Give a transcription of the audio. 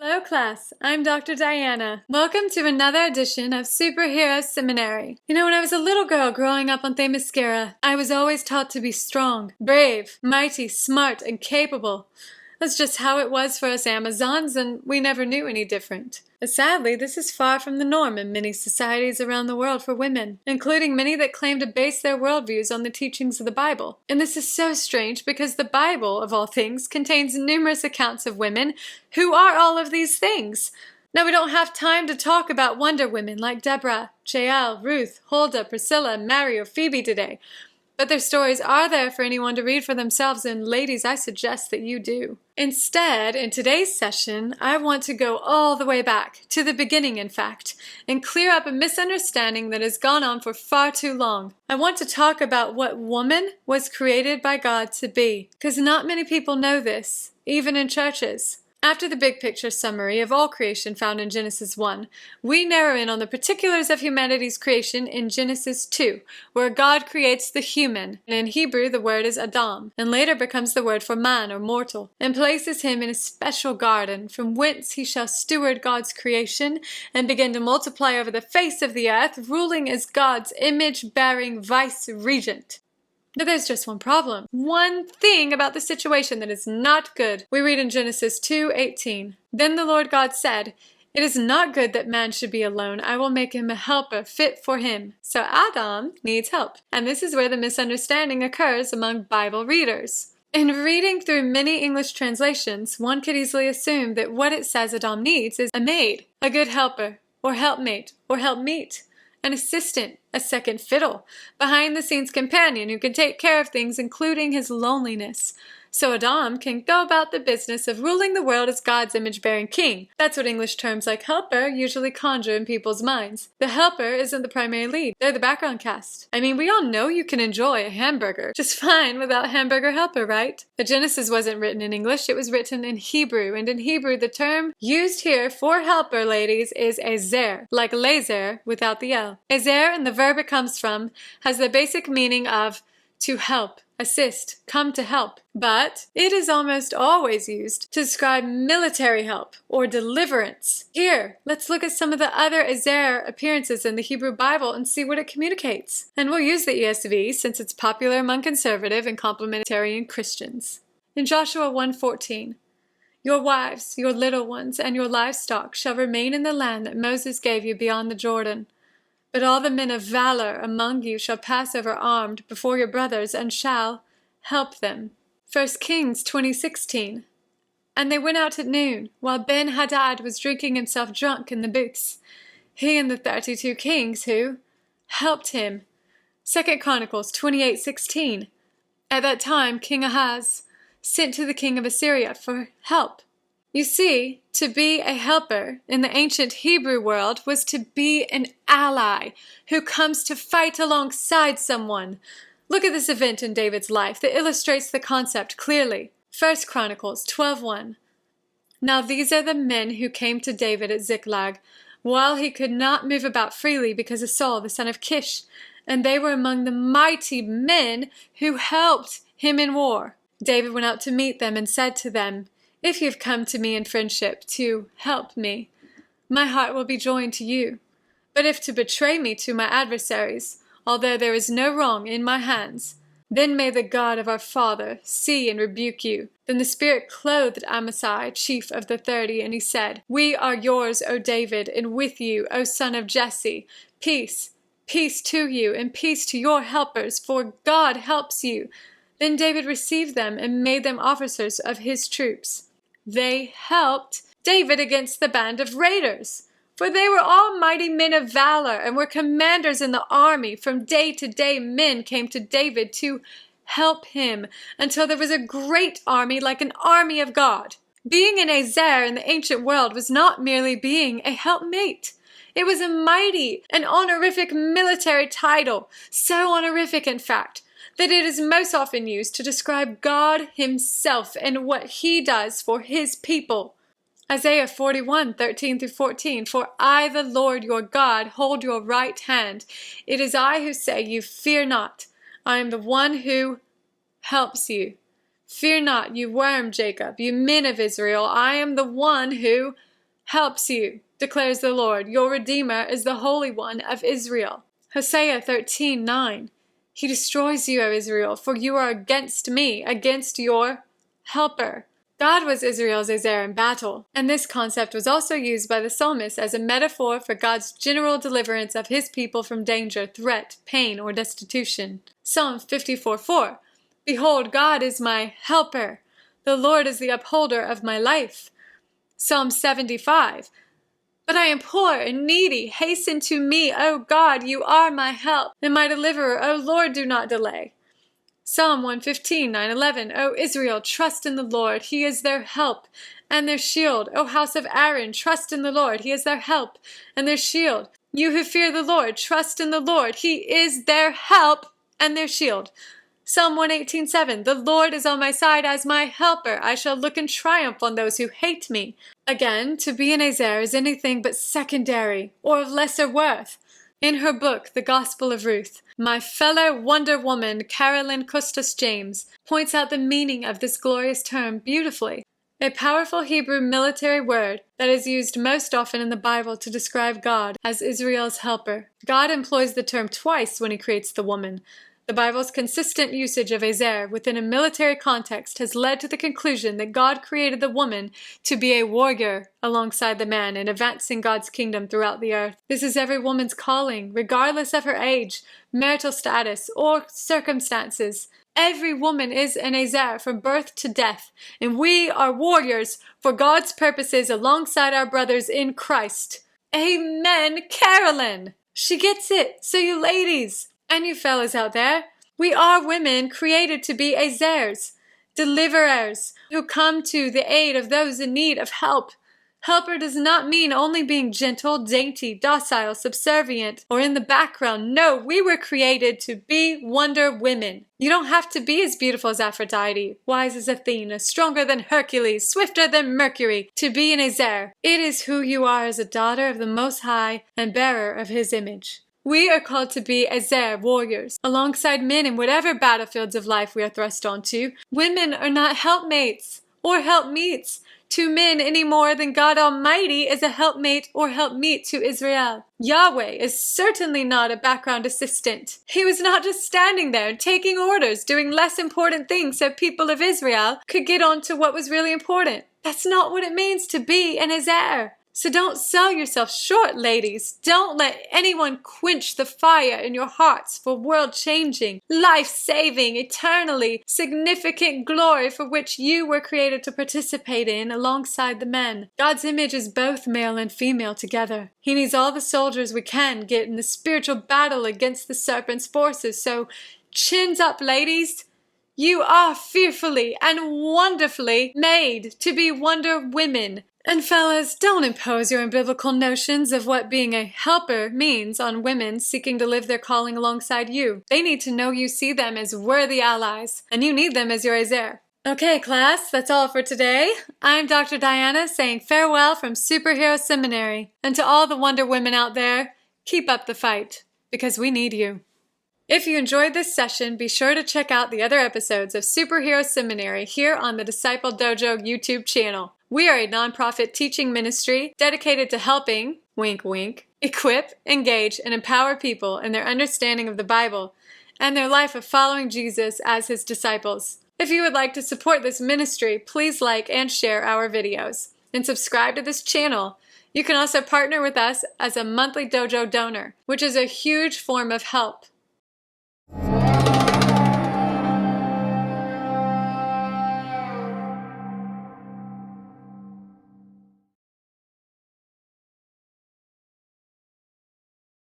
Hello class, I'm Dr. Diana. Welcome to another edition of Superhero Seminary. You know, when I was a little girl growing up on Themyscira, I was always taught to be strong, brave, mighty, smart, and capable. That's just how it was for us Amazons, and we never knew any different. But sadly, this is far from the norm in many societies around the world for women, including many that claim to base their worldviews on the teachings of the Bible. And this is so strange because the Bible, of all things, contains numerous accounts of women who are all of these things. Now, we don't have time to talk about Wonder Women like Deborah, Jael, Ruth, Huldah, Priscilla, Mary, or Phoebe today. But their stories are there for anyone to read for themselves, and ladies, I suggest that you do. Instead, in today's session, I want to go all the way back, to the beginning in fact, and clear up a misunderstanding that has gone on for far too long. I want to talk about what woman was created by God to be, because not many people know this, even in churches. After the big picture summary of all creation found in Genesis 1, we narrow in on the particulars of humanity's creation in Genesis 2, where God creates the human, and in Hebrew the word is Adam, and later becomes the word for man or mortal, and places him in a special garden, from whence he shall steward God's creation, and begin to multiply over the face of the earth, ruling as God's image-bearing vice-regent. But there's just one problem. One thing about the situation that is not good. We read in Genesis 2:18. Then the Lord God said, "It is not good that man should be alone. I will make him a helper fit for him." So Adam needs help. And this is where the misunderstanding occurs among Bible readers. In reading through many English translations, one could easily assume that what it says Adam needs is a maid, a good helper, or helpmate, or helpmeet, an assistant, a second fiddle, behind-the-scenes companion who can take care of things, including his loneliness. So Adam can go about the business of ruling the world as God's image-bearing king. That's what English terms like helper usually conjure in people's minds. The helper isn't the primary lead. They're the background cast. I mean, we all know you can enjoy a hamburger just fine without hamburger helper, right? But Genesis wasn't written in English. It was written in Hebrew. And in Hebrew, the term used here for helper, ladies, is ezer, like laser without the L. Ezer, and the verb it comes from, has the basic meaning of to help, assist, come to help. But it is almost always used to describe military help or deliverance. Here, let's look at some of the other ezer appearances in the Hebrew Bible and see what it communicates. And we'll use the ESV since it's popular among conservative and complementarian Christians. In Joshua 1:14, "Your wives, your little ones, and your livestock shall remain in the land that Moses gave you beyond the Jordan. But all the men of valor among you shall pass over armed before your brothers and shall help them." 1 Kings 20:16. "And they went out at noon, while Ben-Hadad was drinking himself drunk in the booths, he and the 32 kings who helped him." 2 Chronicles 28:16. "At that time King Ahaz sent to the king of Assyria for help." You see, to be a helper in the ancient Hebrew world was to be an ally who comes to fight alongside someone. Look at this event in David's life that illustrates the concept clearly. 1 Chronicles 12:1. "Now these are the men who came to David at Ziklag, while he could not move about freely because of Saul the son of Kish, and they were among the mighty men who helped him in war. David went out to meet them and said to them, 'If you've come to me in friendship to help me, my heart will be joined to you. But if to betray me to my adversaries, although there is no wrong in my hands, then may the God of our father see and rebuke you.' Then the Spirit clothed Amasai, chief of the 30, and he said, 'We are yours, O David, and with you, O son of Jesse. Peace, peace to you, and peace to your helpers, for God helps you.' Then David received them and made them officers of his troops. They helped David against the band of raiders, for they were all mighty men of valor and were commanders in the army. From day to day men came to David to help him, until there was a great army like an army of God." Being an ezer in the ancient world was not merely being a helpmate. It was a mighty and honorific military title, so honorific in fact, that it is most often used to describe God himself and what he does for his people. Isaiah 41:13-14, "For I, the Lord your God, hold your right hand. It is I who say, you fear not. I am the one who helps you. Fear not, you worm Jacob, you men of Israel. I am the one who helps you, declares the Lord. Your Redeemer is the Holy One of Israel. Hosea 13:9. He destroys you, O Israel, for you are against me, against your helper. God was Israel's Ezer in battle, and this concept was also used by the psalmist as a metaphor for God's general deliverance of his people from danger, threat, pain, or destitution. Psalm 54:4. Behold, God is my helper. The Lord is the upholder of my life. Psalm 75. But I am poor and needy. Hasten to me, O God, you are my help and my deliverer. O Lord, do not delay. Psalm 115, 9-11. O Israel, trust in the Lord. He is their help and their shield. O house of Aaron, trust in the Lord. He is their help and their shield. You who fear the Lord, trust in the Lord. He is their help and their shield. Psalm 118:7. The Lord is on my side as my helper. I shall look in triumph on those who hate me. Again, to be an Ezer is anything but secondary or of lesser worth. In her book, The Gospel of Ruth, my fellow Wonder Woman, Carolyn Custis James, points out the meaning of this glorious term beautifully. A powerful Hebrew military word that is used most often in the Bible to describe God as Israel's helper. God employs the term twice when he creates the woman. The Bible's consistent usage of Ezer within a military context has led to the conclusion that God created the woman to be a warrior alongside the man in advancing God's kingdom throughout the earth. This is every woman's calling, regardless of her age, marital status, or circumstances. Every woman is an Ezer from birth to death, and we are warriors for God's purposes alongside our brothers in Christ. Amen, Carolyn! She gets it, so you ladies, and you fellas out there, we are women created to be Ezers, deliverers, who come to the aid of those in need of help. Helper does not mean only being gentle, dainty, docile, subservient, or in the background. No, we were created to be Wonder Women. You don't have to be as beautiful as Aphrodite, wise as Athena, stronger than Hercules, swifter than Mercury, to be an Ezer. It is who you are as a daughter of the Most High and bearer of His image. We are called to be Ezer warriors, alongside men in whatever battlefields of life we are thrust onto. Women are not helpmates or helpmeets to men any more than God Almighty is a helpmate or helpmeet to Israel. Yahweh is certainly not a background assistant. He was not just standing there taking orders, doing less important things so people of Israel could get on to what was really important. That's not what it means to be an Ezer. So don't sell yourself short, ladies. Don't let anyone quench the fire in your hearts for world-changing, life-saving, eternally significant glory for which you were created to participate in alongside the men. God's image is both male and female together. He needs all the soldiers we can get in the spiritual battle against the serpent's forces. So chins up, ladies. You are fearfully and wonderfully made to be Wonder Women. And fellas, don't impose your unbiblical notions of what being a helper means on women seeking to live their calling alongside you. They need to know you see them as worthy allies, and you need them as your Ezer. Okay, class, that's all for today. I'm Dr. Diana saying farewell from Superhero Seminary. And to all the Wonder Women out there, keep up the fight, because we need you. If you enjoyed this session, be sure to check out the other episodes of Superhero Seminary here on the Disciple Dojo YouTube channel. We are a nonprofit teaching ministry dedicated to helping, wink wink, equip, engage, and empower people in their understanding of the Bible and their life of following Jesus as His disciples. If you would like to support this ministry, please like and share our videos and subscribe to this channel. You can also partner with us as a monthly dojo donor, which is a huge form of help